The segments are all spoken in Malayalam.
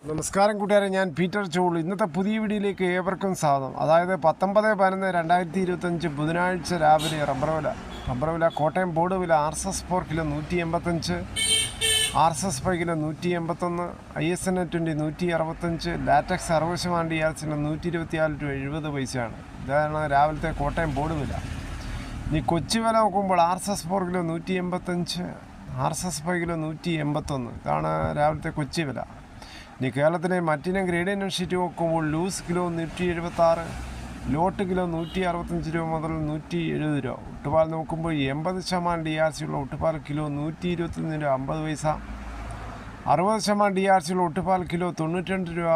നമസ്കാരം കൂട്ടുകാരെ, ഞാൻ പീറ്റർ ചോളു. ഇന്നത്തെ പുതിയ വീഡിയോയിലേക്ക് ഏവർക്കും സ്വാഗതം. അതായത് 19/11/2025 ബുധനാഴ്ച രാവിലെ റബ്ബർ വില കോട്ടയം ബോർഡ് വില RSS 4 kilo 185, RSS 5 kilo 181, ISN 20 165, latex 60% DRCന് 124 രൂപ 70 പൈസയാണ്. ഇതാണ് രാവിലത്തെ കോട്ടയം ബോർഡ് വില. ഇനി കൊച്ചി വില നോക്കുമ്പോൾ RSS 4 കിലോ 185, RSS 5 കിലോ 181. ഇതാണ് രാവിലത്തെ കൊച്ചി വില. ഇനി കേരളത്തിലെ മറ്റിനം ഗ്രേഡിയൻ ഷീറ്റ് നോക്കുമ്പോൾ ലൂസ് കിലോ 176, ലോട്ട് കിലോ 165 രൂപ മുതൽ 170 രൂപ. ഒട്ടുപാൽ നോക്കുമ്പോൾ 80% DRC ഉള്ള ഒട്ടുപാൽ കിലോ 121 രൂപ 50 പൈസ. 60% DRC ഉള്ള ഒട്ടുപാൽ കിലോ 92 രൂപ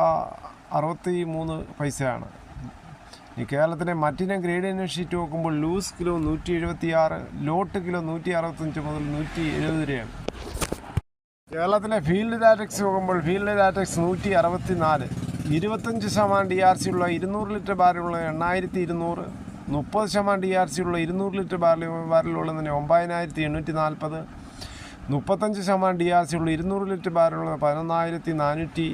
63 പൈസയാണ്. ഇനി കേരളത്തിലെ മറ്റിനം ഗ്രേഡിയൻ ഷീറ്റ് നോക്കുമ്പോൾ ലൂസ് കിലോ 176, ലോട്ട് കിലോ 165 മുതൽ 170 രൂപയാണ്. കേരളത്തിലെ ഫീൽഡ് ലാറ്റക്സ് നോക്കുമ്പോൾ ഫീൽഡ് ലാറ്റക്സ് 164, 25% DRC ഉള്ള 200 ലിറ്റർ ബാരലുള്ള 8200, 30% DRC ഉള്ള 200 ലിറ്റർ ബാരലുള്ളതിന് 9840, 35% DRC ഉള്ള 200 ലിറ്റർ ബാരലുള്ള 11480.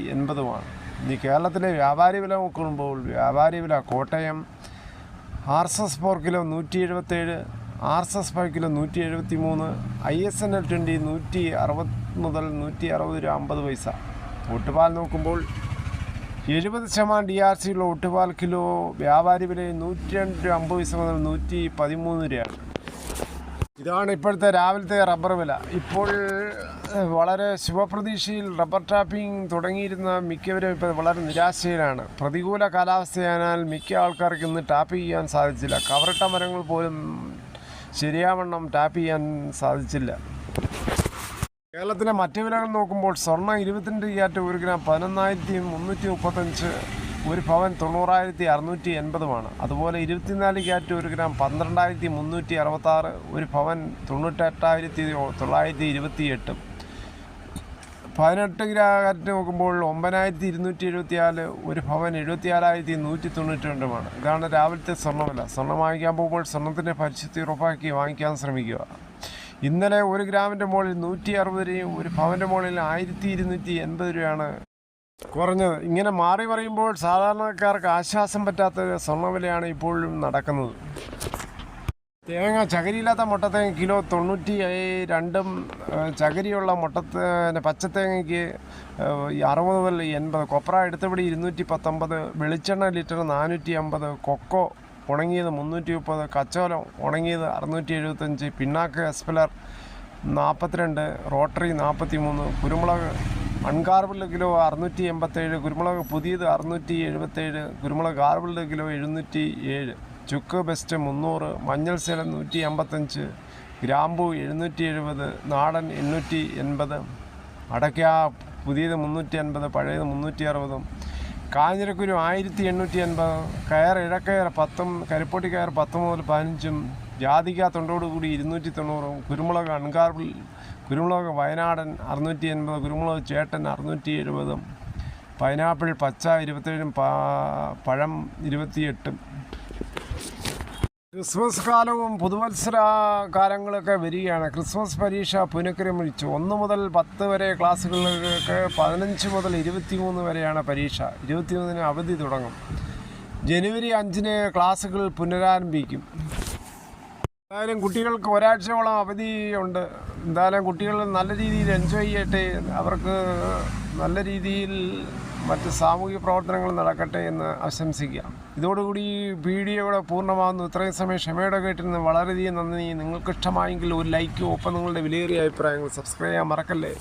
ഇനി കേരളത്തിലെ വ്യാപാരി വില നോക്കുമ്പോൾ വ്യാപാരി വില Kottayam RSS 4 kilo 177, RSS 5 kilo 173, ISN 20 160 മുതൽ 160 രൂപ 50 പൈസ. ഒട്ടുപാൽ നോക്കുമ്പോൾ 70% DRC ഉള്ള ഒട്ടുപാൽ കിലോ വ്യാപാരി വില 102 രൂപ 50 പൈസ മുതൽ 113 രൂപയാണ്. ഇതാണ് ഇപ്പോഴത്തെ രാവിലത്തെ റബ്ബർ വില. ഇപ്പോൾ വളരെ ശുഭപ്രതീക്ഷയിൽ റബ്ബർ ടാപ്പിംഗ് തുടങ്ങിയിരുന്ന മിക്കവരും ഇപ്പോൾ വളരെ നിരാശയിലാണ്. പ്രതികൂല കാലാവസ്ഥയാനാൽ മിക്ക ആൾക്കാർക്ക് ഇന്ന് ടാപ്പ് ചെയ്യാൻ സാധിച്ചില്ല. കവറിട്ട മരങ്ങൾ പോലും ശരിയാവണ്ണം ടാപ്പ് ചെയ്യാൻ സാധിച്ചില്ല. കേരളത്തിലെ മറ്റ് വിലകൾ നോക്കുമ്പോൾ സ്വർണ്ണം 22 ക്യാരറ്റ് 1 ഗ്രാം 11,335, 1 പവൻ 90,680. അതുപോലെ 24 ക്യാരറ്റ് 1 ഗ്രാം 12,366, 1 പവൻ 98,928. 18 ക്യാരറ്റ് നോക്കുമ്പോൾ 9,274, 1 പവൻ 76,192. ഇതാണ് രാവിലത്തെ സ്വർണ്ണവില. സ്വർണ്ണം വാങ്ങിക്കാൻ പോകുമ്പോൾ സ്വർണ്ണത്തിൻ്റെ പരിശുദ്ധി ഉറപ്പാക്കി വാങ്ങിക്കാൻ ശ്രമിക്കുക. ഇന്നലെ 1 ഗ്രാമിൻ്റെ മുകളിൽ 160 രൂപയും 1 പവൻ്റെ മുകളിൽ 1280 രൂപയാണ് കുറഞ്ഞത്. ഇങ്ങനെ മാറി പറയുമ്പോൾ സാധാരണക്കാർക്ക് ആശ്വാസം പറ്റാത്ത സ്വർണ്ണവിലയാണ് ഇപ്പോഴും നടക്കുന്നത്. തേങ്ങ ചകരിയില്ലാത്ത മുട്ടത്തേങ്ങ കിലോ 92, ചകരിയുള്ള പച്ചത്തേങ്ങയ്ക്ക് 60 മുതൽ 80, കൊപ്ര എടുത്തപടി 219, വെളിച്ചെണ്ണ ലിറ്റർ 450, കൊക്കോ ഉണങ്ങിയത് 330, കച്ചോലം ഉണങ്ങിയത് 675, പിണ്ണാക്ക് എസ്പെലർ 42, റോട്ടറി 43, കുരുമുളക് അൺഗാർബിൾഡ് കിലോ 687, കുരുമുളക് പുതിയത് 677, കുരുമുളക് ഗാർബിൾഡ് കിലോ 707, ചുക്ക് ബെസ്റ്റ് 300, മഞ്ഞൾ സേലം 155, ഗ്രാമ്പൂ 770, നാടൻ 880, അടയ്ക്ക പുതിയത് 350, പഴയത് 360, കാഞ്ഞിരക്കുരു 1880, കയർ ഇഴക്കയർ 10, കരിപ്പൊട്ടി കയർ 10 മുതൽ 15, ജാതിക തൊണ്ടോടുകൂടി 290, കുരുമുളക് അൺഗാർബിൾ, കുരുമുളക് വയനാടൻ 680, കുരുമുളക് ചേട്ടൻ 670, പൈനാപ്പിൾ പച്ച 27, പഴം 28. ക്രിസ്മസ് കാലവും പുതുവത്സര കാലങ്ങളൊക്കെ വരികയാണ്. ക്രിസ്മസ് പരീക്ഷ പുനഃക്രമിച്ചു. 1 മുതൽ 10 വരെ ക്ലാസ്സുകൾക്ക് 15 മുതൽ 23 വരെയാണ് പരീക്ഷ. 23-ന് അവധി തുടങ്ങും. ജനുവരി 5-ന് ക്ലാസ്സുകൾ പുനരാരംഭിക്കും. എന്തായാലും കുട്ടികൾക്ക് ഒരാഴ്ചയോളം അവധിയുണ്ട്. എന്തായാലും കുട്ടികൾ നല്ല രീതിയിൽ എൻജോയ് ചെയ്യട്ടെ. അവർക്ക് നല്ല രീതിയിൽ മറ്റ് സാമൂഹിക പ്രവർത്തനങ്ങൾ നടക്കട്ടെ എന്ന് ആശംസിക്കാം. ഇതോടുകൂടി ഈ വീഡിയോയുടെ പൂർണ്ണമാകുന്നു. ഇത്രയും സമയം ക്ഷമയോടെ കേട്ടിരുന്ന് വളരെയധികം നന്ദി. നിങ്ങൾക്ക് ഇഷ്ടമായെങ്കിൽ ഒരു ലൈക്കും ഒപ്പം നിങ്ങളുടെ വിലയേറിയ അഭിപ്രായങ്ങൾ സബ്സ്ക്രൈബ് ചെയ്യാൻ മറക്കല്ലേ.